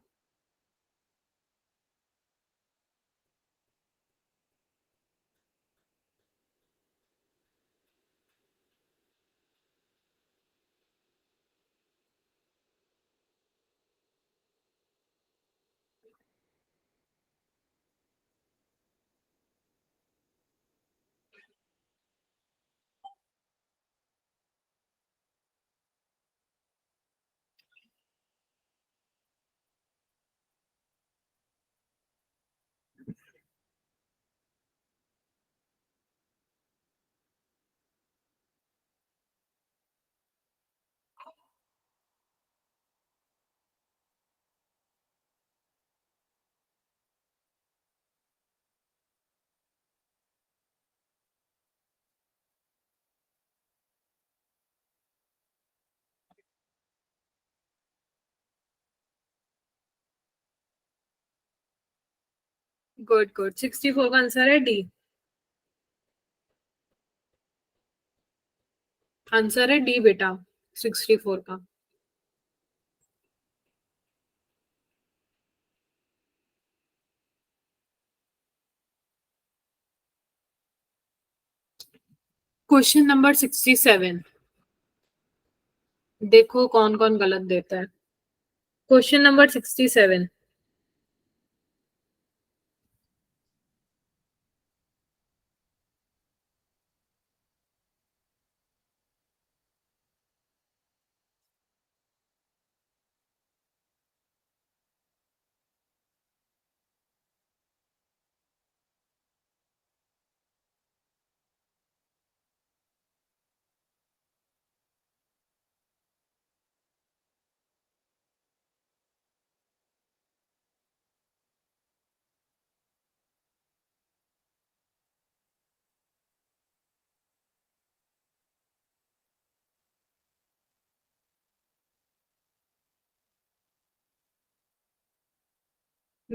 गुड गुड 64 का आंसर है डी. आंसर है डी बेटा 64 का. Question number 67. देखो कौन कौन गलत देता है. Question number 67.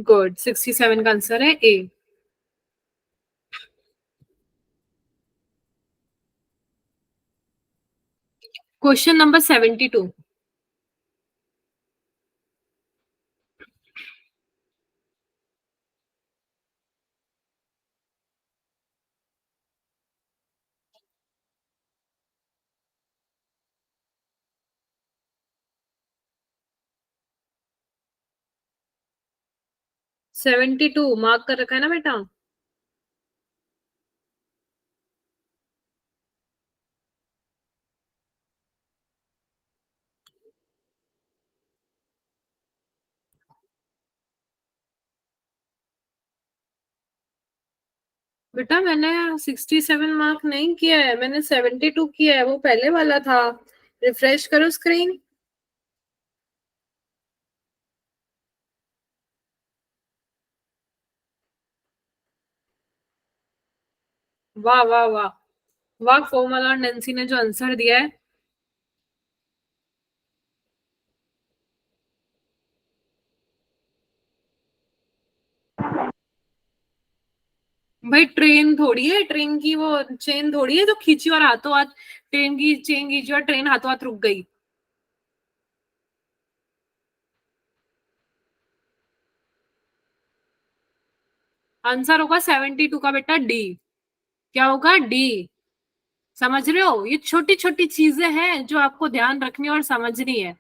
गुड 67 का आंसर है A. Question number 72. Seventy two mark कर रखा है ना बेटा. बेटा मैंने 67 मार्क नहीं किया है, मैंने 72 किया है, वो पहले वाला था. रिफ्रेश करो स्क्रीन. वाह वाह वाह वाह. कोमल और नैन्सी ने जो आंसर दिया है. भाई ट्रेन थोड़ी है, ट्रेन की वो चेन थोड़ी है जो खींची और हाथों हाथ ट्रेन की चेन खींची और ट्रेन हाथों हाथ रुक गई. आंसर होगा 72 का बेटा डी. क्या होगा डी. समझ रहे हो, ये छोटी छोटी चीजें हैं जो आपको ध्यान रखनी और समझनी है.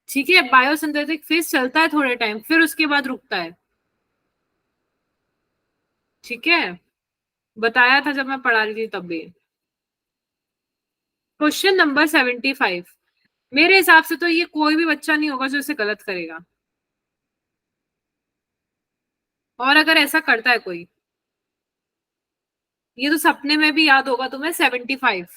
ठीक है, बायोसिंथेटिक फेज चलता है थोड़े टाइम, फिर उसके बाद रुकता है. ठीक है, बताया था जब मैं पढ़ा रही थी तब भी. Question number 75. मेरे हिसाब से तो ये कोई भी बच्चा नहीं होगा जो इसे गलत करेगा. और अगर ऐसा करता है कोई, ये तो सपने में भी याद होगा तुम्हें 75.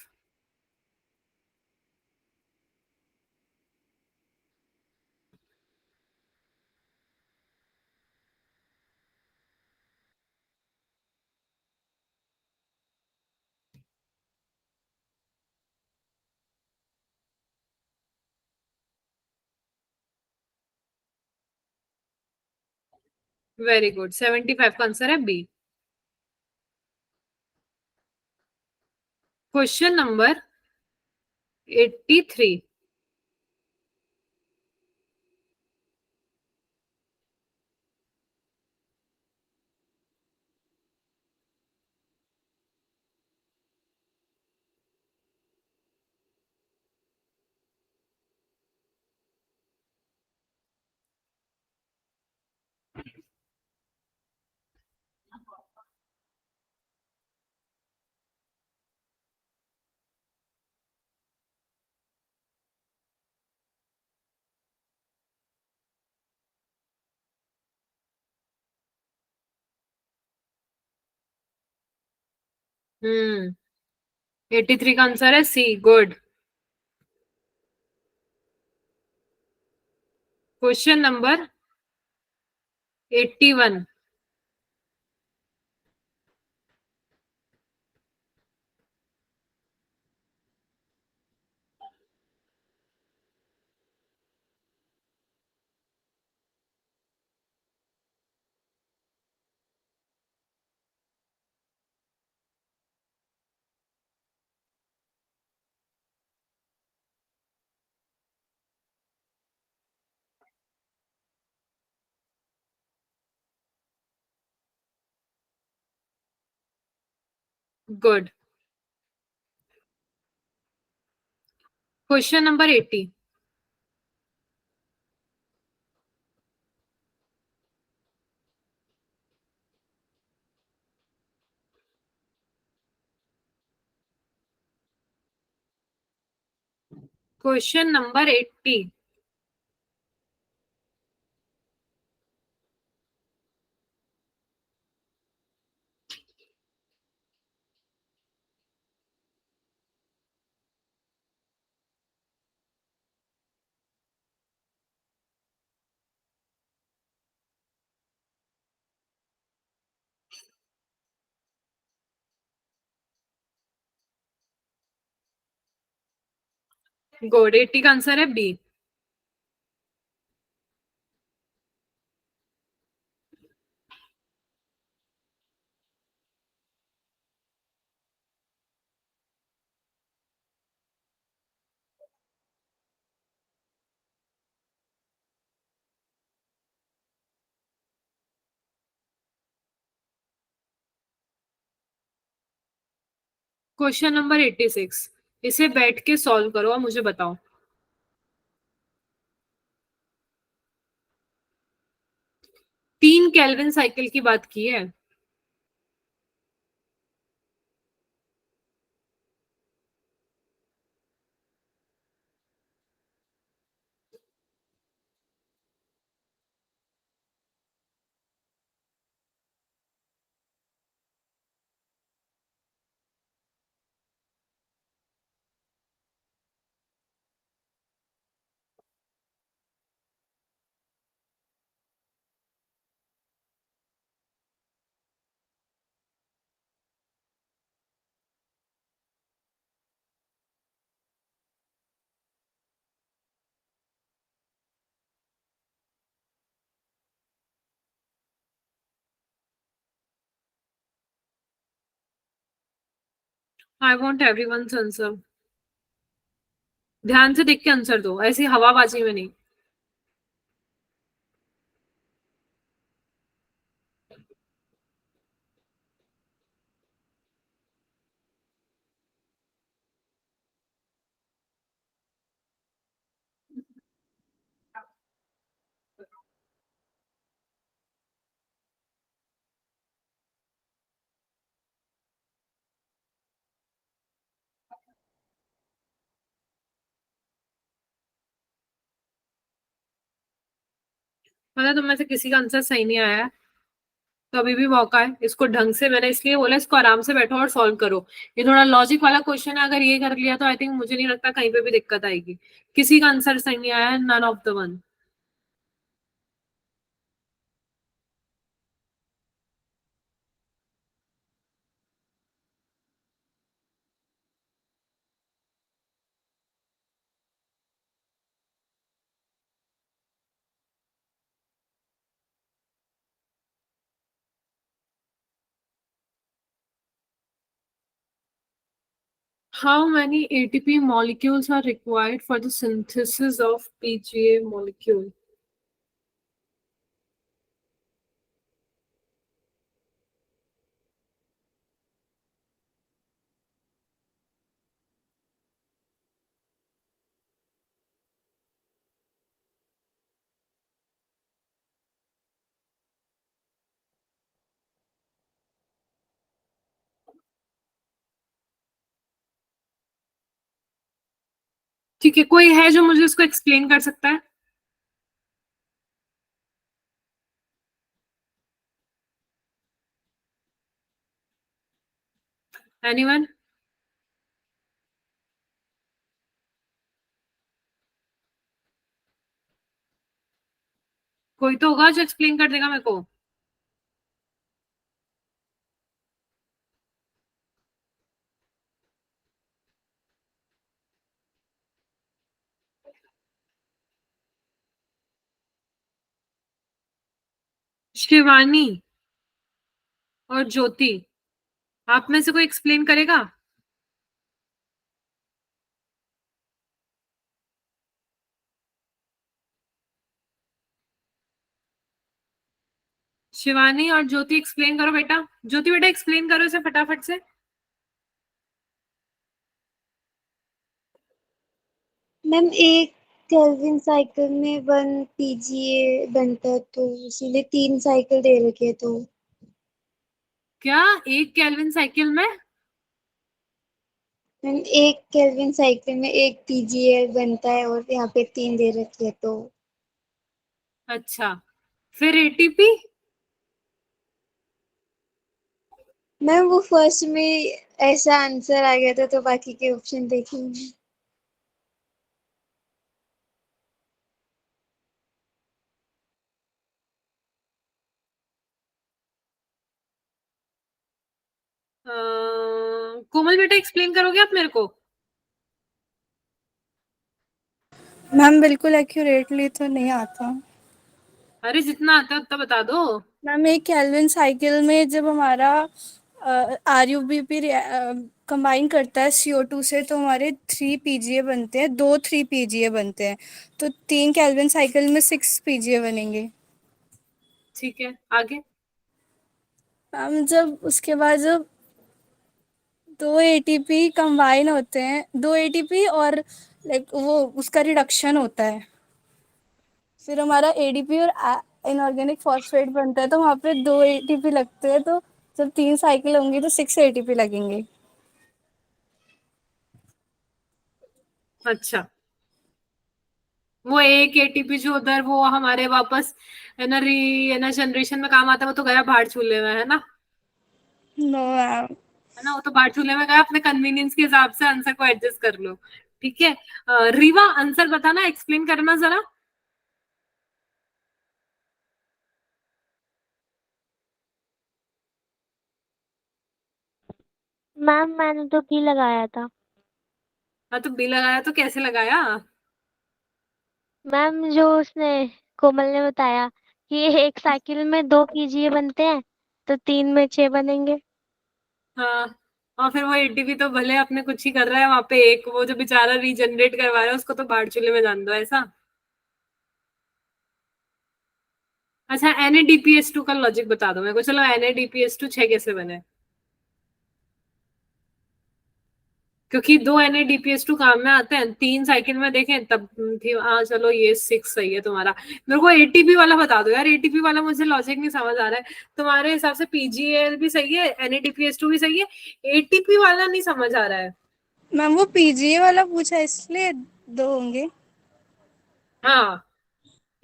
वेरी गुड 75 का आंसर है बी. Question number 83. 83 का आंसर है C. Good. Question number 81। Good. Question number 80। Question number 80। Good. 80 का आंसर है बी। Question number 86। इसे बैठ के सॉल्व करो और मुझे बताओ। 3 केल्विन साइकिल की बात की है। I want everyone's answer. ध्यान से देख के आंसर दो, ऐसी हवाबाजी में नहीं। मतलब तुम में से किसी का आंसर सही नहीं आया है, तो अभी भी मौका है। इसको ढंग से, मैंने इसलिए बोला इसको आराम से बैठो और सॉल्व करो। ये थोड़ा लॉजिक वाला क्वेश्चन है, अगर ये कर लिया तो आई थिंक मुझे नहीं लगता कहीं पे भी दिक्कत आएगी। किसी का आंसर सही नहीं आया है, none of the one. How many ATP molecules are required for the synthesis of PGA molecule? ठीक है, कोई है जो मुझे उसको एक्सप्लेन कर सकता है? एनीवन? कोई तो होगा जो एक्सप्लेन कर देगा मेरे को। शिवानी और ज्योति, आप में से कोई एक्सप्लेन करेगा? शिवानी और ज्योति एक्सप्लेन करो बेटा। ज्योति बेटा एक्सप्लेन करो इसे फटाफट से। मैम एक केल्विन साइकिल में 1 पीजीए बनता है, तो इसीलिए 3 साइकिल दे रखे हैं। तो क्या एक केल्विन साइकिल में? मैम एक केल्विन साइकिल में 1 पीजीए बनता है और यहाँ पे 3 दे रखे हैं। तो अच्छा, फिर एटीपी? मैम वो फर्स्ट में ऐसा आंसर आ गया था, तो बाकी के ऑप्शन देखेंगे। कोमल बेटा एक्सप्लेन करोगे आप मेरे को? मैम बिल्कुल एक्यूरेटली तो नहीं आता। अरे जितना आता है उतना बता दो। मैम एक केल्विन साइकिल में जब हमारा RUBP कंबाइन करता है CO2 से, तो हमारे 3 पीजीए बनते हैं, 3 पीजीए बनते हैं। तो 3 केल्विन साइकिल में 6 पीजीए बनेंगे। ठीक है, आगे। मैम जब उसके बाद जब 2 ATP कंबाइन होते हैं, 2 ATP और लाइक वो उसका रिडक्शन होता है, फिर हमारा ADP और इनऑर्गेनिक फॉस्फेट बनता है, तो वहाँ पे 2 ATP लगते हैं। तो जब 3 साइकिल होंगी तो 6 ATP लगेंगे। अच्छा, वो एक एटीपी जो उधर वो हमारे वापस है ना है ना जनरेशन में काम आता है, वो तो गया भाड़ चूल्हे में, है ना? No ma'am. है ना, वो तो भाड़ चूल्हे में गया। अपने कन्वीनियंस के हिसाब से आंसर को एडजस्ट कर लो। ठीक है। रीवा आंसर बताना, एक्सप्लेन करना जरा। मैम मैंने तो बी लगाया था। हाँ तो बी लगाया तो कैसे लगाया? मैम जो उसने कोमल ने बताया कि एक साइकिल में 2 पीजीए बनते हैं, तो 3 में 6 बनेंगे। हाँ, और फिर वो एटीपी तो भले अपने कुछ ही कर रहा है वहां पे, एक वो जो बेचारा रीजनरेट करवा रहा है उसको तो भाड़ चूल्हे में जान दो, ऐसा? अच्छा, NADPH2 का लॉजिक बता दो मेरे को। चलो, NADPH2 6 कैसे बने? क्योंकि 2 NADPH2 काम में आते हैं, 3 साइकिल में देखें तब थी। हाँ चलो, ये 6 सही है तुम्हारा। मेरे को एटीपी वाला बता दो यार। एटीपी वाला मुझे लॉजिक नहीं समझ आ रहा है। तुम्हारे हिसाब से PGAL भी सही है, NADPH2 भी सही है, एटीपी वाला नहीं समझ आ रहा है। मैम वो पीजीए वाला पूछा इसलिए 2 होंगे। हाँ,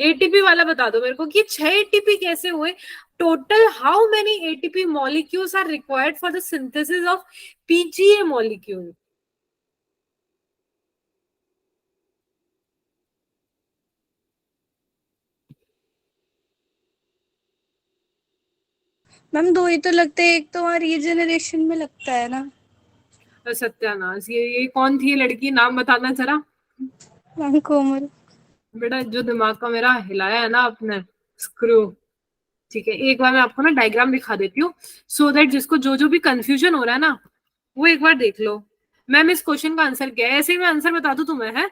एटीपी वाला बता दो मेरे को कि 6 एटीपी कैसे हुए। Total how many ATP molecules are required for the synthesis of PGA molecule? Ma'am 2 ही तो लगते हैं, एक तो वहाँ रीजनरेशन में लगता है ना। सत्यानाश, ये कौन थी लड़की, नाम बताना जरा। मैम कोमल। बेटा जो दिमाग का मेरा हिलाया है ना आपने, स्क्रू। ठीक है, एक बार मैं आपको ना डायग्राम दिखा देती हूँ, सो दैट जिसको जो जो भी कंफ्यूजन हो रहा है ना, वो एक बार देख लो। मैम इस क्वेश्चन का आंसर क्या है? ऐसे ही मैं आंसर बता दूं तुम्हें, है?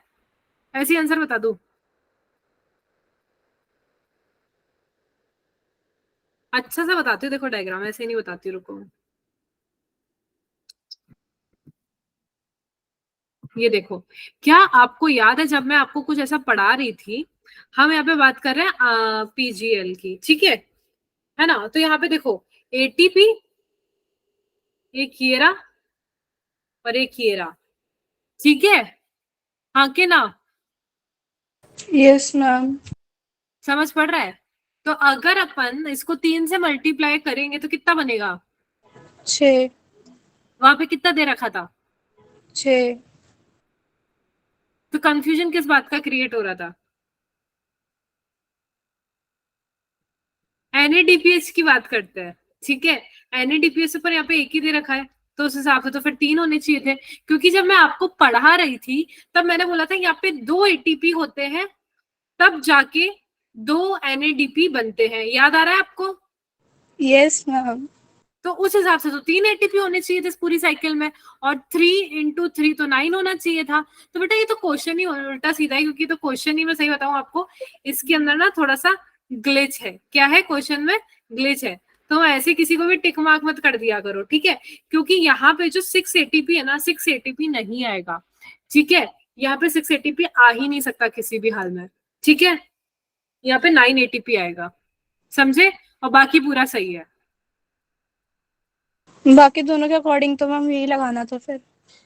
ऐसे ही आंसर बता दूं? अच्छा सा बताती हूँ, देखो डायग्राम, ऐसे ही नहीं बताती, रुको। ये देखो, क्या आपको याद है जब मैं आपको कुछ ऐसा पढ़ा रही थी? हम यहाँ पे बात कर रहे हैं PGL की, ठीक है ना? तो यहाँ पे देखो, एटीपी, एक ये रहा और एक ये रहा, ठीक है? हाँ के ना? Yes ma'am. समझ पड़ रहा है? तो अगर अपन इसको 3 से मल्टीप्लाई करेंगे तो कितना बनेगा? 6। वहां पे कितना दे रखा था? 6। तो कंफ्यूजन किस बात का क्रिएट हो रहा था? एनएडीपीएस की बात करते हैं, ठीक है। एनएडीपीएस पर यहाँ पे एक ही दे रखा है, तो उस हिसाब से तो फिर 3 होने चाहिए थे, क्योंकि जब मैं आपको पढ़ा रही थी तब मैंने बोला था यहाँ पे 2 एटीपी होते हैं, तब जाके 2 एनएडीपी बनते हैं। याद आ रहा है आपको? Yes ma'am. तो उस हिसाब से तो 3 एटीपी होने चाहिए थे इस पूरी साइकिल में, और 3 × 3 तो 9 होना चाहिए था। तो बेटा ये तो क्वेश्चन ही उल्टा सीधा है, क्योंकि तो क्वेश्चन ही मैं सही बताऊं आपको, इसके अंदर ना थोड़ा सा ग्लिच है। क्या है? क्वेश्चन में ग्लिच है। तो ऐसे किसी को भी टिक मार्क मत कर दिया करो, ठीक है, क्योंकि यहाँ पे जो 6 एटीपी है ना, 6 एटीपी नहीं आएगा, ठीक है। यहाँ पे 6 एटीपी आ ही नहीं सकता किसी भी हाल में, ठीक है। यहाँ पे 9 एटीपी आएगा, समझे? और बाकी पूरा सही है। बाकी दोनों के अकॉर्डिंग तो मैम यही लगाना था फिर।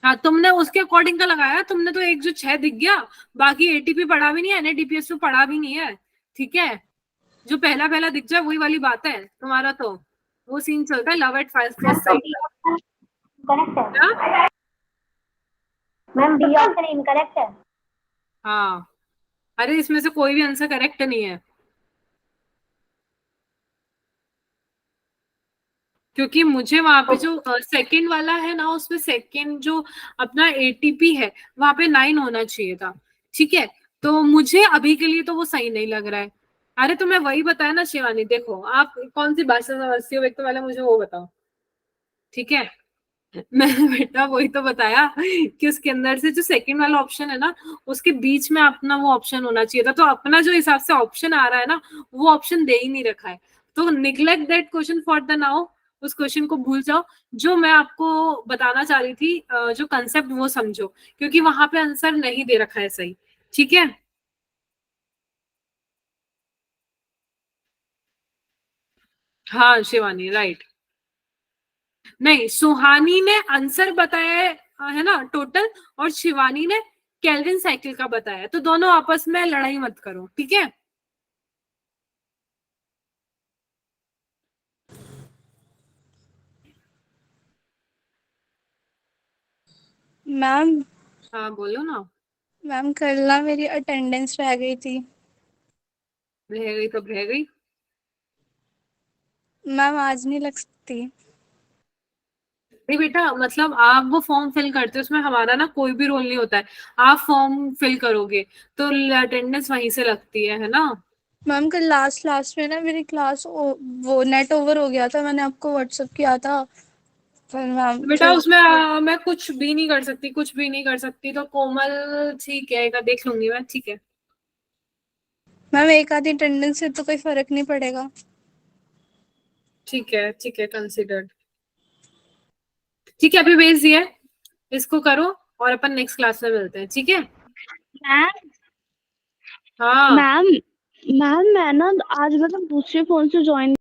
हाँ, तुमने उसके अकॉर्डिंग का लगाया, तुमने तो एक जो 6 दिख गया, बाकी एटीपी पढ़ा भी नहीं है, एनएडीपीएस में पढ़ा भी नहीं है, ठीक है। जो पहला पहला दिख जाए वही वाली बात है तुम्हारा, तो वो सीन चलता है love at first sight. Ma'am D option incorrect है। हाँ, अरे इसमें से कोई भी आंसर करेक्ट नहीं है, क्योंकि मुझे वहां पे जो सेकंड वाला है ना, उसमें सेकंड जो अपना एटीपी है वहां पे 9 होना चाहिए था, ठीक है। तो मुझे अभी के लिए तो वो सही नहीं लग रहा है। अरे तो मैं वही बताया ना शिवानी, देखो आप कौन सी भाषा समझती हो, एक तो पहले मुझे वो बताओ, ठीक है। मैंने बेटा वही तो बताया कि उसके अंदर से जो सेकंड वाला ऑप्शन है ना, उसके बीच में अपना वो ऑप्शन होना चाहिए था। तो अपना जो हिसाब से ऑप्शन आ रहा है ना, वो ऑप्शन दे ही नहीं रखा है। तो neglect that question for the now, उस क्वेश्चन को भूल जाओ। जो मैं आपको बताना चाह रही थी, जो कंसेप्ट, वो समझो, क्योंकि वहां पे आंसर नहीं दे रखा है सही, ठीक है। हाँ शिवानी, राइट। नहीं, सुहानी ने आंसर बताया है ना टोटल, और शिवानी ने केल्विन साइकिल का बताया। तो दोनों आपस में लड़ाई मत करो, ठीक है। मैम हाँ बोलो ना। मैम कल ना मेरी अटेंडेंस रह गई थी। रह गई तो रह गई। मैम आज नहीं लग सकती। नहीं बेटा, मतलब आप वो फॉर्म फिल करते हो, उसमें हमारा ना कोई भी रोल नहीं होता है। आप फॉर्म फिल करोगे तो अटेंडेंस वहीं से लगती है ना। मैम कल लास्ट में ना मेरी क्लास वो नेट ओवर हो गया था, मैंने आपको व्हाट्सअप किया था। फिर मैम तो बेटा फिर उसमें मैं कुछ भी नहीं कर सकती, कुछ भी नहीं कर सकती। तो कोमल ठीक है, एक देख लूंगी मैं, ठीक है। मैम एक आधी अटेंडेंस से तो कोई फर्क नहीं पड़ेगा। ठीक है, ठीक है, कंसिडर्ड। ठीक है, अभी भेज दिया है, इसको करो और अपन नेक्स्ट क्लास में मिलते हैं, ठीक है। मैम हाँ मैम मैम मैं ना आज मतलब दूसरे फोन से ज्वाइन